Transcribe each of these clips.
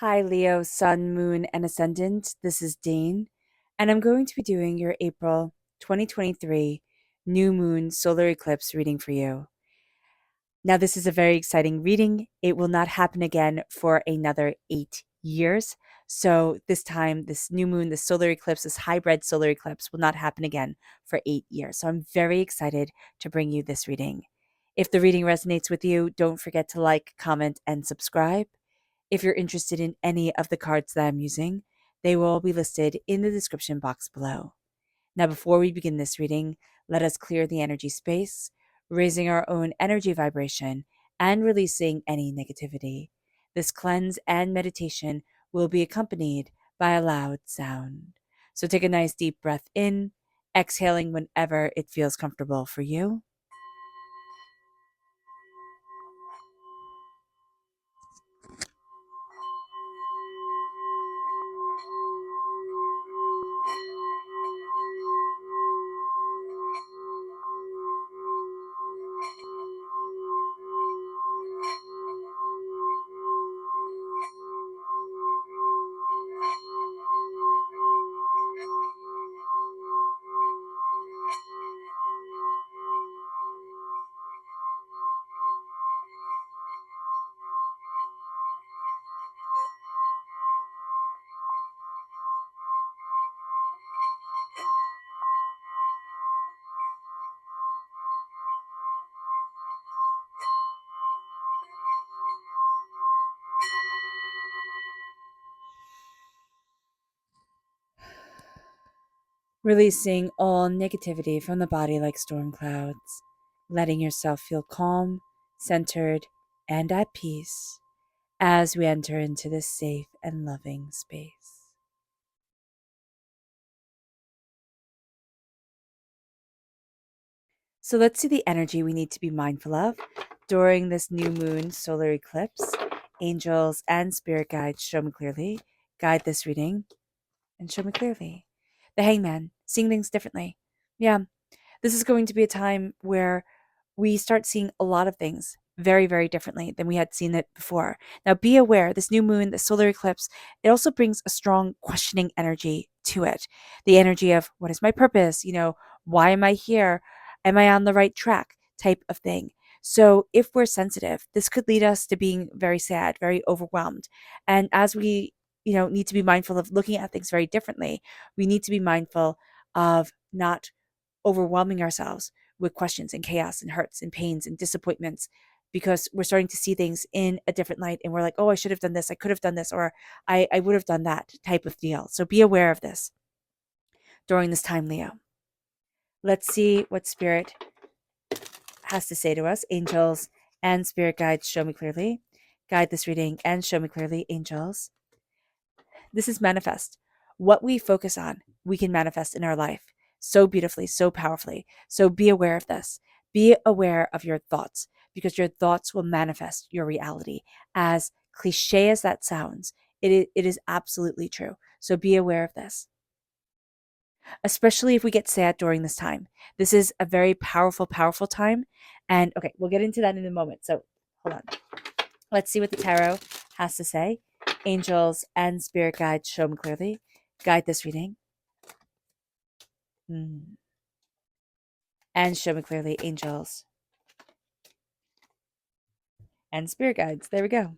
Hi, Leo, Sun, Moon, and Ascendant. This is Dane, and I'm going to be doing your April 2023 New Moon Solar Eclipse reading for you. Now, this is a very exciting reading. It will not happen again for another 8 years. So, this time, this new moon, this solar eclipse, this hybrid solar eclipse will not happen again for 8 years. So, I'm very excited to bring you this reading. If the reading resonates with you, don't forget to like, comment, and subscribe. If you're interested in any of the cards that I'm using, they will be listed in the description box below. Now, before we begin this reading, let us clear the energy space, raising our own energy vibration and releasing any negativity. This cleanse and meditation will be accompanied by a loud sound. So take a nice deep breath in, exhaling whenever it feels comfortable for you. Releasing all negativity from the body like storm clouds, letting yourself feel calm, centered, and at peace as we enter into this safe and loving space. So let's see the energy we need to be mindful of during this new moon solar eclipse. Angels and spirit guides show me clearly, guide this reading, and show me clearly. The hangman, seeing things differently. Yeah, this is going to be a time where we start seeing a lot of things very, very differently than we had seen it before. Now, be aware this new moon, the solar eclipse, it also brings a strong questioning energy to it. The energy of what is my purpose? Why am I here? Am I on the right track? Type of thing. So, if we're sensitive, this could lead us to being very sad, very overwhelmed. And as we, need to be mindful of looking at things very differently, we need to be mindful of not overwhelming ourselves with questions and chaos and hurts and pains and disappointments because we're starting to see things in a different light and we're like, oh, I should have done this, I could have done this, or I would have done that type of deal. So be aware of this during this time, Leo. Let's see what Spirit has to say to us. Angels and Spirit guides, show me clearly. Guide this reading and show me clearly, angels. This is manifest. What we focus on, we can manifest in our life so beautifully, so powerfully. So be aware of this. Be aware of your thoughts because your thoughts will manifest your reality. As cliche as that sounds, it is absolutely true. So be aware of this, especially if we get sad during this time. This is a very powerful, powerful time. And okay, we'll get into that in a moment. So hold on. Let's see what the tarot has to say. Angels and spirit guides, show me clearly. Guide this reading. And show me clearly, angels and spirit guides. There we go.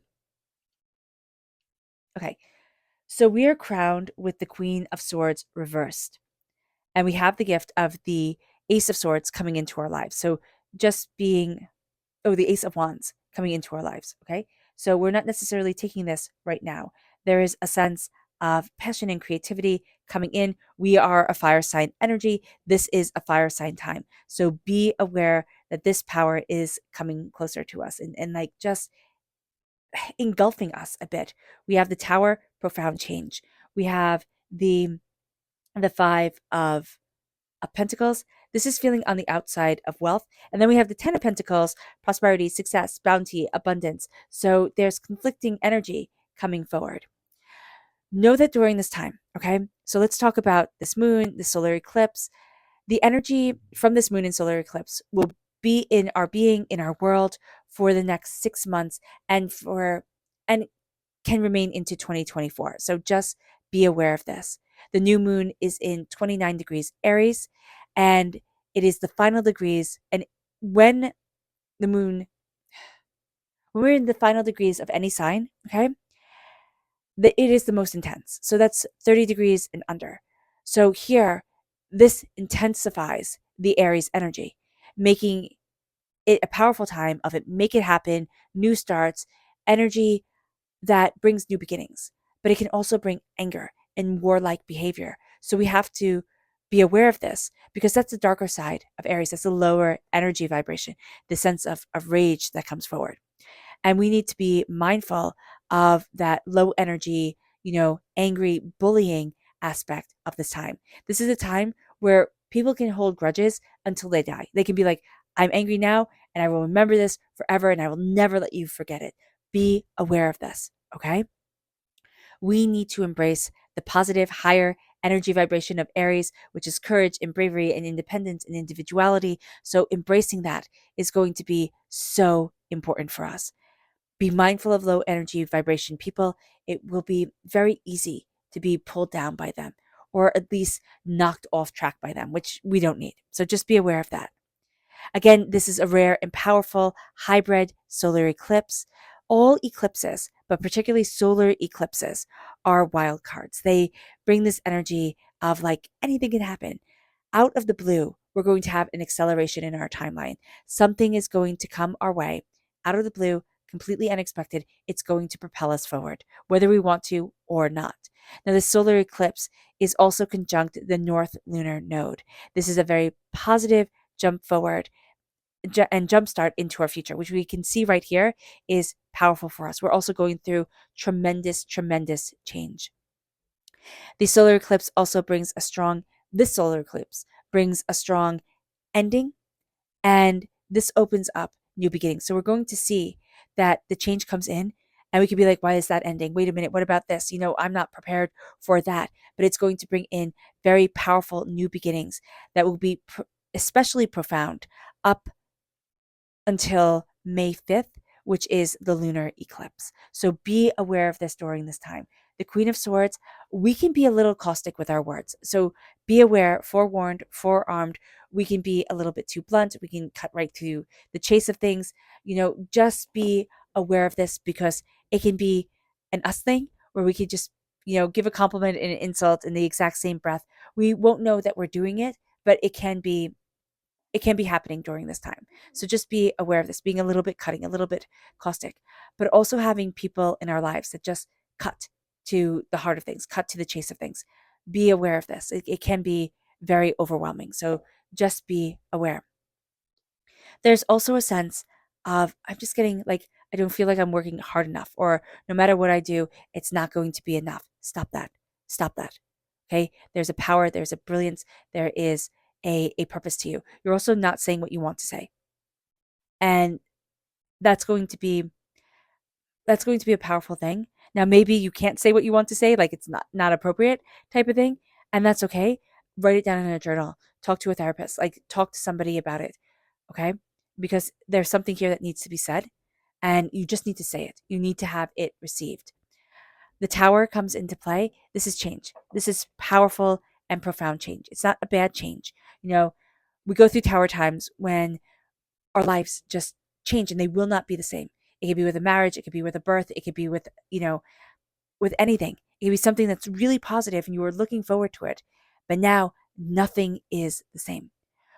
Okay, so we are crowned with the Queen of Swords reversed. And we have the gift of the Ace of Swords coming into our lives. So just being, the Ace of Wands coming into our lives. Okay, so we're not necessarily taking this right now. There is a sense of passion and creativity coming in. We are a fire sign energy. This is a fire sign time. So be aware that this power is coming closer to us and like just engulfing us a bit. We have the Tower, profound change. We have the Five of Pentacles. This is feeling on the outside of wealth. And then we have the Ten of Pentacles, prosperity, success, bounty, abundance. So there's conflicting energy coming forward. Know that during this time, okay? So let's talk about this moon, the solar eclipse. The energy from this moon and solar eclipse will be in our being, in our world for the next 6 months and can remain into 2024. So just be aware of this. The new moon is in 29 degrees Aries, and it is the final degrees. And when the moon, when we're in the final degrees of any sign, okay, it is the most intense. So that's 30 degrees and under. So here, this intensifies the Aries energy, making it a powerful time of it. Make it happen, new starts, energy that brings new beginnings. But it can also bring anger and warlike behavior. So we have to be aware of this because that's the darker side of Aries. That's the lower energy vibration, the sense of rage that comes forward. And we need to be mindful of that low energy, angry bullying aspect of this time. This is a time where people can hold grudges until they die. They can be like, I'm angry now and I will remember this forever and I will never let you forget it. Be aware of this, okay? We need to embrace the positive, higher energy vibration of Aries, which is courage and bravery and independence and individuality. So embracing that is going to be so important for us. Be mindful of low energy vibration people. It will be very easy to be pulled down by them or at least knocked off track by them, which we don't need. So just be aware of that. Again, this is a rare and powerful hybrid solar eclipse. All eclipses, but particularly solar eclipses, are wild cards. They bring this energy of like anything can happen. Out of the blue, we're going to have an acceleration in our timeline. Something is going to come our way out of the blue, completely unexpected. It's going to propel us forward, whether we want to or not. Now, the solar eclipse is also conjunct the North Lunar Node. This is a very positive jump forward and jumpstart into our future, which we can see right here is powerful for us. We're also going through tremendous, tremendous change. This solar eclipse brings a strong ending, and this opens up new beginnings. So we're going to see that the change comes in and we could be like, why is that ending? Wait a minute, what about this? I'm not prepared for that, but it's going to bring in very powerful new beginnings that will be especially profound up until May 5th, which is the lunar eclipse. So be aware of this during this time. The Queen of Swords, we can be a little caustic with our words. So be aware, forewarned, forearmed. We can be a little bit too blunt. We can cut right to the chase of things. Just be aware of this because it can be an us thing where we could just, give a compliment and an insult in the exact same breath. We won't know that we're doing it, but it can be happening during this time. So just be aware of this, being a little bit cutting, a little bit caustic, but also having people in our lives that just cut to the heart of things, cut to the chase of things. Be aware of this. It can be very overwhelming. So just be aware. There's also a sense of, I'm just getting like, I don't feel like I'm working hard enough, or no matter what I do, it's not going to be enough. Stop that. Stop that. Okay. There's a power, there's a brilliance, there is a purpose to you. You're also not saying what you want to say. And that's going to be a powerful thing. Now maybe you can't say what you want to say, like it's not appropriate type of thing, and that's okay. Write it down in a journal. Talk to a therapist, like talk to somebody about it, okay? Because there's something here that needs to be said and you just need to say it. You need to have it received. The Tower comes into play. This is change. This is powerful and profound change. It's not a bad change. We go through tower times when our lives just change and they will not be the same. It could be with a marriage, it could be with a birth, it could be with, with anything. It could be something that's really positive and you were looking forward to it. But now nothing is the same.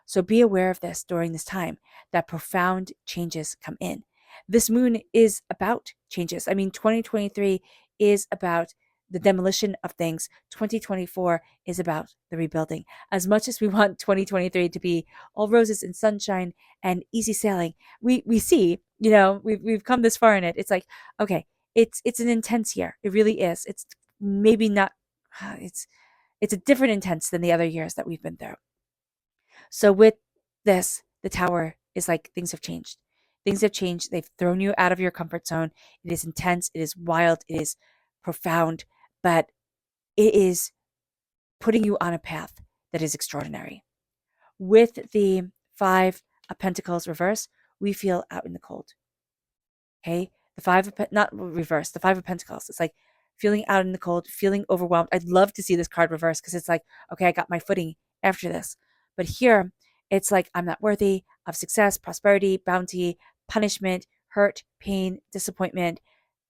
So be aware of this during this time, that profound changes come in. This moon is about changes. I mean, 2023 is about the demolition of things. 2024 is about the rebuilding. As much as we want 2023 to be all roses and sunshine and easy sailing, we see, we've come this far in it. It's like, okay, it's an intense year. It really is. It's maybe not, it's a different intense than the other years that we've been through. So with this, the Tower is like things have changed. Things have changed. They've thrown you out of your comfort zone. It is intense. It is wild. It is profound, but it is putting you on a path that is extraordinary. With the Five of Pentacles reverse, we feel out in the cold. Okay? not reverse, the Five of Pentacles. It's like feeling out in the cold, feeling overwhelmed. I'd love to see this card reverse because it's like, okay, I got my footing after this. But here, it's like, I'm not worthy of success, prosperity, bounty, punishment, hurt, pain, disappointment.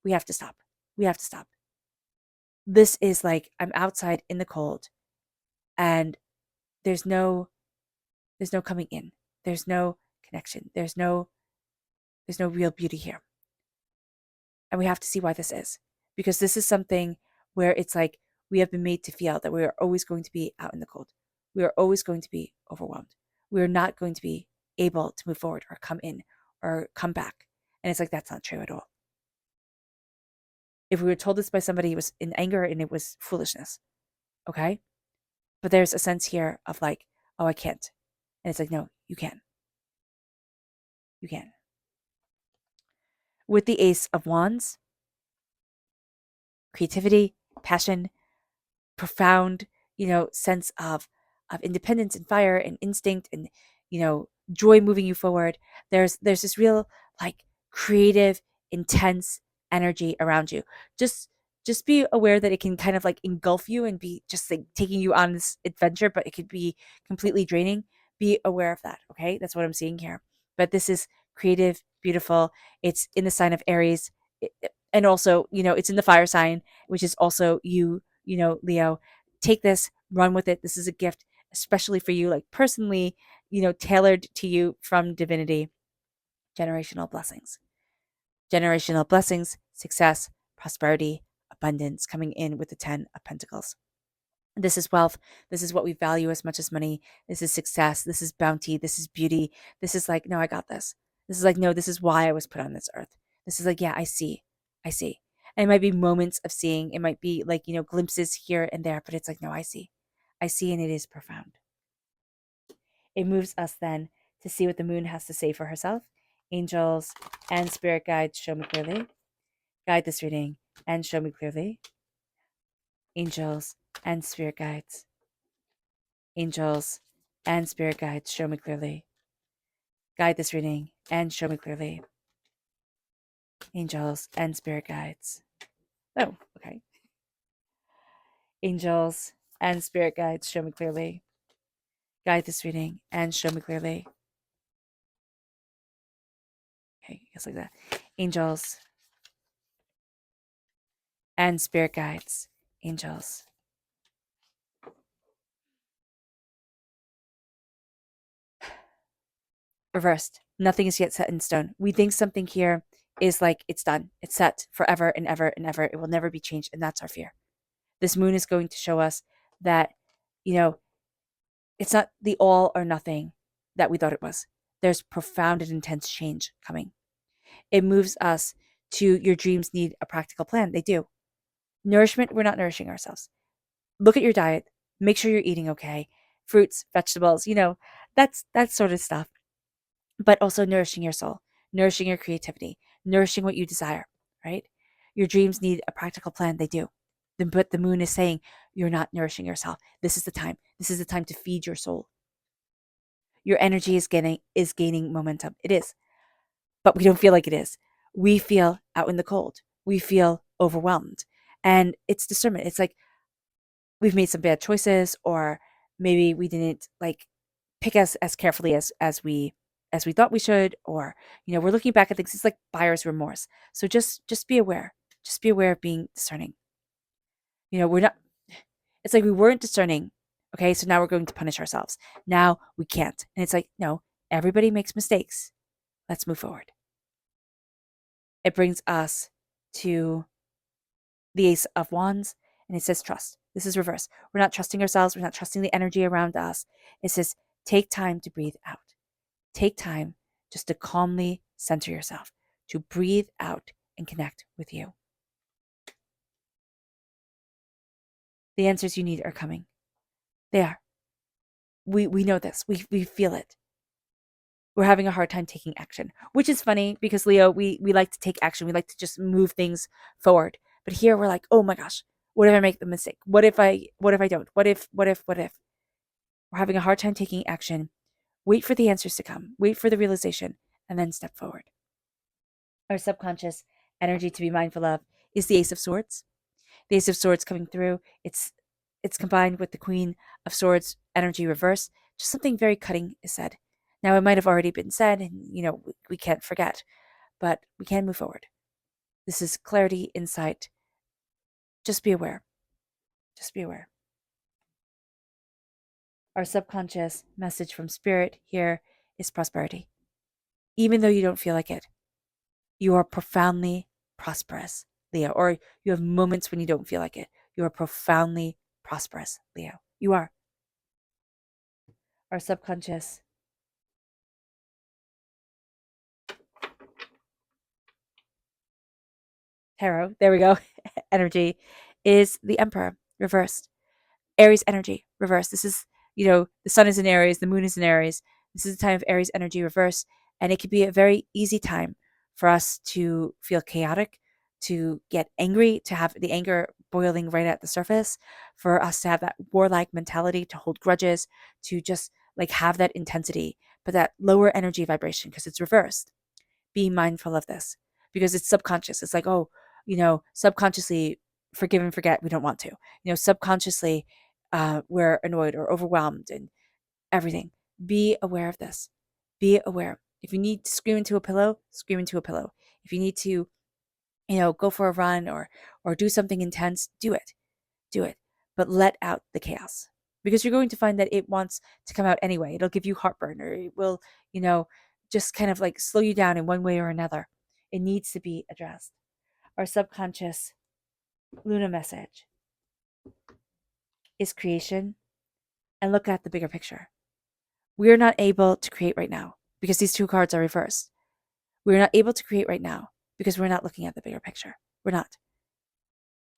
We have to stop. We have to stop. This is like, I'm outside in the cold and there's no coming in. There's no connection. There's no real beauty here. And we have to see why this is. Because this is something where it's like we have been made to feel that we are always going to be out in the cold. We are always going to be overwhelmed. We are not going to be able to move forward or come in or come back. And it's like, that's not true at all. If we were told this by somebody, it was in anger and it was foolishness. Okay? But there's a sense here of like, oh, I can't. And it's like, no, you can. You can. With the Ace of Wands, creativity, passion, profound, sense of independence and fire and instinct and, joy moving you forward. There's this real like creative, intense energy around you. Just be aware that it can kind of like engulf you and be just like taking you on this adventure, but it could be completely draining. Be aware of that. Okay. That's what I'm seeing here. But this is creative, beautiful. It's in the sign of Aries. And also, it's in the fire sign, which is also you, Leo. Take this, run with it. This is a gift, especially for you, like personally, tailored to you from divinity. Generational blessings. Generational blessings, success, prosperity, abundance coming in with the 10 of Pentacles. This is wealth. This is what we value as much as money. This is success. This is bounty. This is beauty. This is like, no, I got this. This is like, no, this is why I was put on this earth. This is like, yeah, I see. I see. And it might be moments of seeing. It might be like, glimpses here and there, but it's like, no, I see. I see, and it is profound. It moves us then to see what the moon has to say for herself. Angels and spirit guides, show me clearly. Guide this reading and show me clearly. Angels and spirit guides. Angels and spirit guides, show me clearly. Guide this reading and show me clearly. Angels and spirit guides. Oh, okay. Angels and spirit guides, show me clearly. Guide this reading and show me clearly. Okay, just like that. Angels and spirit guides. Angels. Reversed. Nothing is yet set in stone. We think something here is like it's done. It's set forever and ever and ever. It will never be changed. And that's our fear. This moon is going to show us that, it's not the all or nothing that we thought it was. There's profound and intense change coming. It moves us to your dreams need a practical plan. They do. Nourishment, we're not nourishing ourselves. Look at your diet. Make sure you're eating okay. Fruits, vegetables, that's that sort of stuff. But also nourishing your soul, nourishing your creativity, nourishing what you desire, right? Your dreams need a practical plan. They do. But the moon is saying you're not nourishing yourself. This is the time. This is the time to feed your soul. Your energy is gaining momentum. It is. But we don't feel like it is. We feel out in the cold. We feel overwhelmed. And it's discernment. It's like we've made some bad choices, or maybe we didn't like pick us as carefully as we thought we should, or we're looking back at things. It's like buyer's remorse. So just be aware. Just be aware of being discerning. We're not. It's like we weren't discerning. Okay, so now we're going to punish ourselves. Now we can't. And it's like, no, everybody makes mistakes. Let's move forward. It brings us to the Ace of Wands, and it says trust. This is reverse. We're not trusting ourselves. We're not trusting the energy around us. It says take time to breathe out. Take time just to calmly center yourself, to breathe out and connect with you. The answers you need are coming. They are. We know this. We feel it. We're having a hard time taking action, which is funny because Leo, we like to take action. We like to just move things forward. But here we're like, oh my gosh, what if I make the mistake? What if I don't? What if? We're having a hard time taking action. Wait for the answers to come. Wait for the realization and then step forward. Our subconscious energy to be mindful of is the Ace of Swords. The Ace of Swords coming through. It's combined with the Queen of Swords energy reverse. Just something very cutting is said. Now it might have already been said, and we can't forget, but we can move forward. This is clarity, insight. Just be aware. Just be aware. Our subconscious message from Spirit here is prosperity. Even though you don't feel like it, you are profoundly prosperous, Leo. Or you have moments when you don't feel like it. You are profoundly prosperous, Leo. You are. Our subconscious tarot, there we go, energy is the Emperor reversed. Aries energy reversed. This is, the sun is in Aries, the moon is in Aries. This is the time of Aries energy reverse. And it could be a very easy time for us to feel chaotic, to get angry, to have the anger boiling right at the surface, for us to have that warlike mentality, to hold grudges, to just like have that intensity, but that lower energy vibration because it's reversed. Be mindful of this because it's subconscious. It's like, subconsciously forgive and forget. We don't want to. Subconsciously, we're annoyed or overwhelmed and everything. Be aware of this. Be aware. If you need to scream into a pillow, scream into a pillow. If you need to, go for a run or do something intense, do it. Do it. But let out the chaos. Because you're going to find that it wants to come out anyway. It'll give you heartburn, or it will, just kind of like slow you down in one way or another. It needs to be addressed. Our subconscious Luna message is creation, and look at the bigger picture. We are not able to create right now because these two cards are reversed. We're not able to create right now because we're not looking at the bigger picture. We're not.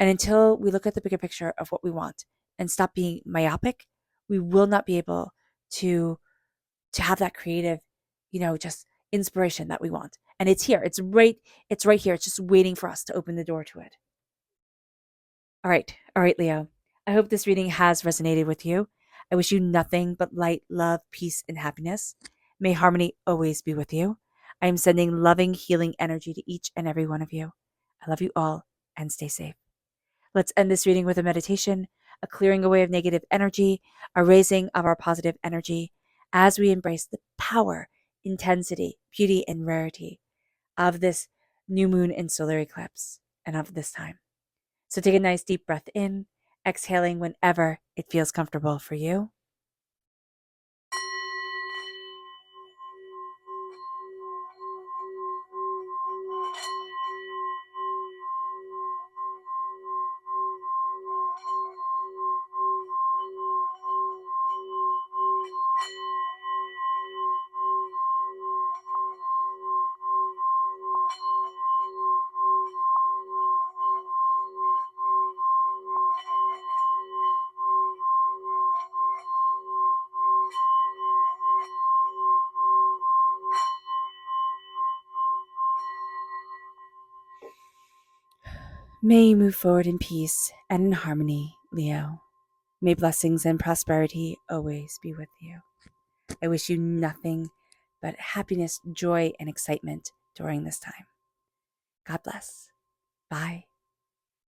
And until we look at the bigger picture of what we want and stop being myopic, we will not be able to have that creative, just inspiration that we want. And it's here. It's right here. It's just waiting for us to open the door to it. All right, Leo. I hope this reading has resonated with you. I wish you nothing but light, love, peace, and happiness. May harmony always be with you. I am sending loving, healing energy to each and every one of you. I love you all and stay safe. Let's end this reading with a meditation, a clearing away of negative energy, a raising of our positive energy as we embrace the power, intensity, beauty, and rarity of this new moon and solar eclipse and of this time. So take a nice deep breath in, exhaling whenever it feels comfortable for you. May you move forward in peace and in harmony, Leo. May blessings and prosperity always be with you. I wish you nothing but happiness, joy, and excitement during this time. God bless. Bye.